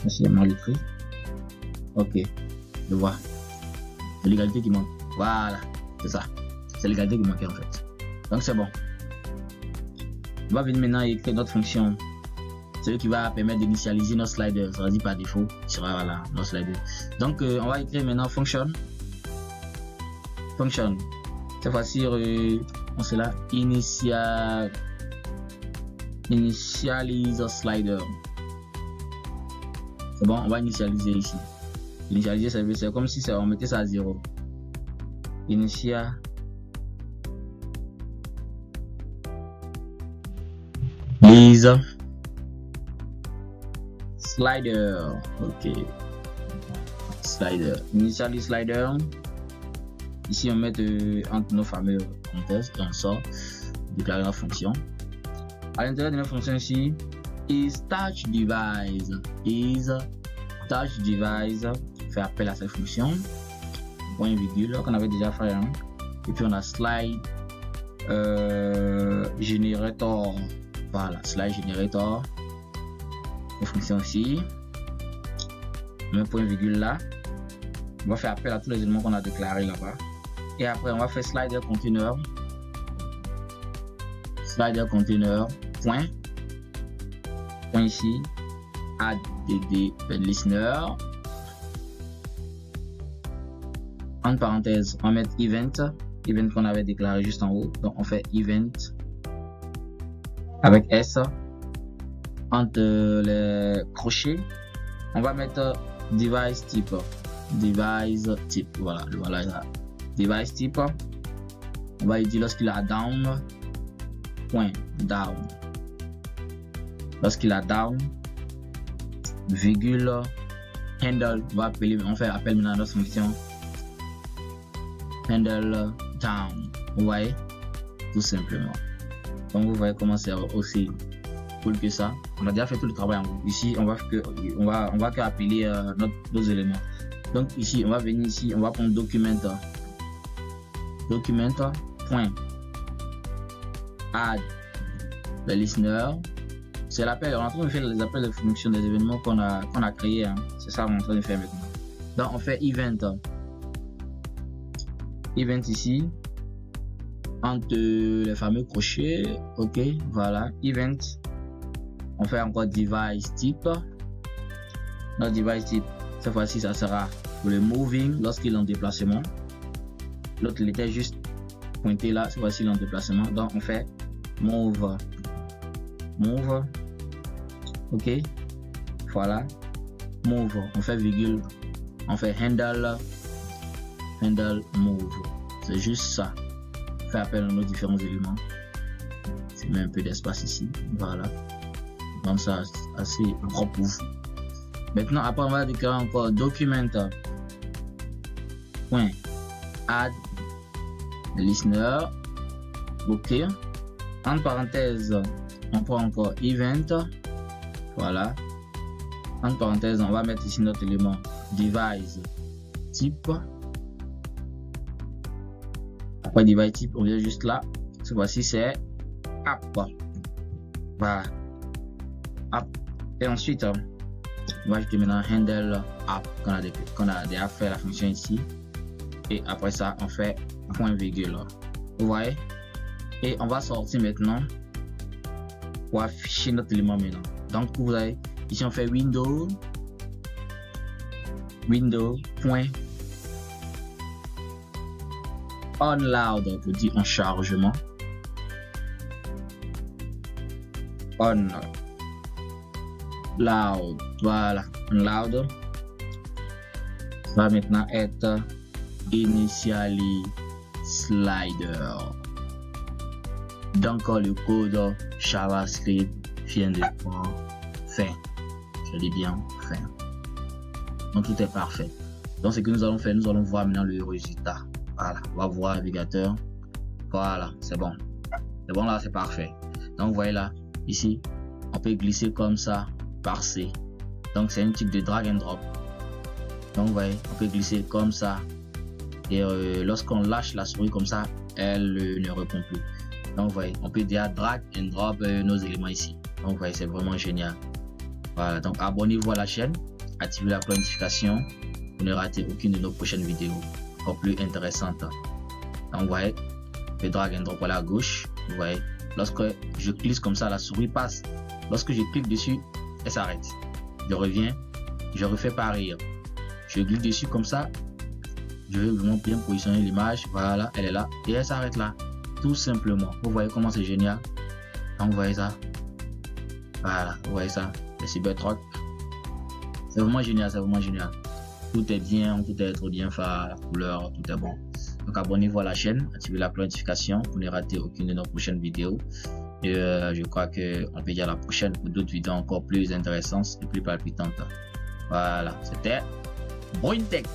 C'est mal écrit. Ok, je vois. C'est l'égalité qui manque. Voilà, c'est ça. C'est l'égalité qui manquait en fait. Donc c'est bon. On va venir maintenant écrire notre fonction. C'est qui va permettre d'initialiser notre slider. Ça va dire par défaut, il sera voilà, notre slider. Donc on va écrire maintenant function. Function. Cette fois-ci, on sait là, initialize slider. C'est bon, on va initialiser ici. Initialiser, c'est comme si on mettait ça à 0. Initialize slider. Ok. Slider. Initialize slider. Ici, on met entre nos fameux parenthèses et on sort, déclarer la fonction. À l'intérieur de la fonction ici, is touch device. Is touch device. Fait appel à cette fonction. Point virgule qu'on avait déjà fait. Hein. Et puis on a slide generator. Voilà, slide generator. La fonction ici. On met point virgule là. On va faire appel à tous les éléments qu'on a déclarés là-bas. Et après, on va faire slider container. Slider container. Point. Point ici. Add listener. En parenthèse, on va mettre event. Event qu'on avait déclaré juste en haut. Donc, on fait event. Avec S. Entre les crochets. On va mettre device type. Device type. Voilà. Voilà là. Device type, on va dire lorsqu'il a down, point down. Lorsqu'il a down, virgule, handle, on va appeler, on fait appel maintenant à notre fonction handle down. Vous voyez, tout simplement. Donc vous voyez comment c'est aussi cool que ça. On a déjà fait tout le travail en haut. Ici, on va que appeler nos éléments. Donc ici, on va venir ici, on va prendre document. Document point add the listener. C'est l'appel. On est en train de faire les appels de fonction des événements qu'on a créés. Hein. C'est ça qu'on est en train de faire maintenant. Donc on fait event. Event ici entre les fameux crochets. Ok, voilà. Event. On fait encore device type. Notre device type, cette fois-ci, ça sera pour le moving lorsqu'il est en déplacement. L'autre, il était juste pointé là. Cette fois-ci, il est en déplacement. Donc, on fait move. Move. Ok. Voilà. Move. On fait virgule. On fait handle. Handle move. C'est juste ça. On fait appel à nos différents éléments. Je mets un peu d'espace ici. Voilà. Donc, ça, assez propre pour vous. Maintenant, après, on va déclarer encore document. Point. Add listener. Ok. En parenthèse, on prend encore event. Voilà. En parenthèse, on va mettre ici notre élément device type. Après device type, on vient juste là. Cette fois-ci, c'est app. Voilà. App. Et ensuite, on va ajouter maintenant handle app qu'on a déjà fait la fonction ici. Et après ça, on fait point virgule. Vous voyez? Et on va sortir maintenant pour afficher notre élément maintenant. Donc, vous voyez, Ici, on fait Windows, point onload, pour dire en chargement. Onload, voilà, onload. Ça va maintenant être initially slider. Donc le code JavaScript vient de prendre fin. Je dis bien fin. Donc tout est parfait. Donc ce que nous allons faire, nous allons voir maintenant le résultat. Voilà, on va voir le navigateur. Voilà, c'est bon. C'est bon là, c'est parfait. Donc vous voyez là, ici, on peut glisser comme ça par C. Donc c'est un type de drag and drop. Donc vous voyez, on peut glisser comme ça. Et lorsqu'on lâche la souris comme ça, elle ne répond plus. Donc vous voyez, on peut déjà drag and drop nos éléments ici. Donc vous voyez, c'est vraiment génial. Voilà, donc abonnez-vous à la chaîne, activez la notification pour ne rater aucune de nos prochaines vidéos encore plus intéressantes. Donc vous voyez, le drag and drop à la gauche. Vous voyez, lorsque je clique comme ça, la souris passe. Lorsque je clique dessus, elle s'arrête. Je reviens, je refais pareil. Je clique dessus comme ça. Je vais vraiment bien positionner l'image. Voilà, elle est là et elle s'arrête là. Tout simplement. Vous voyez comment c'est génial. Donc vous voyez ça. Voilà, vous voyez ça. Le Cybertruck. C'est vraiment génial, c'est vraiment génial. Tout est bien, tout est trop bien fait, la couleur, tout est bon. Donc abonnez-vous à la chaîne, activez la notification pour ne rater aucune de nos prochaines vidéos. Et je crois qu'on peut dire à la prochaine pour d'autres vidéos encore plus intéressantes et plus palpitantes. Voilà, c'était BrainTech.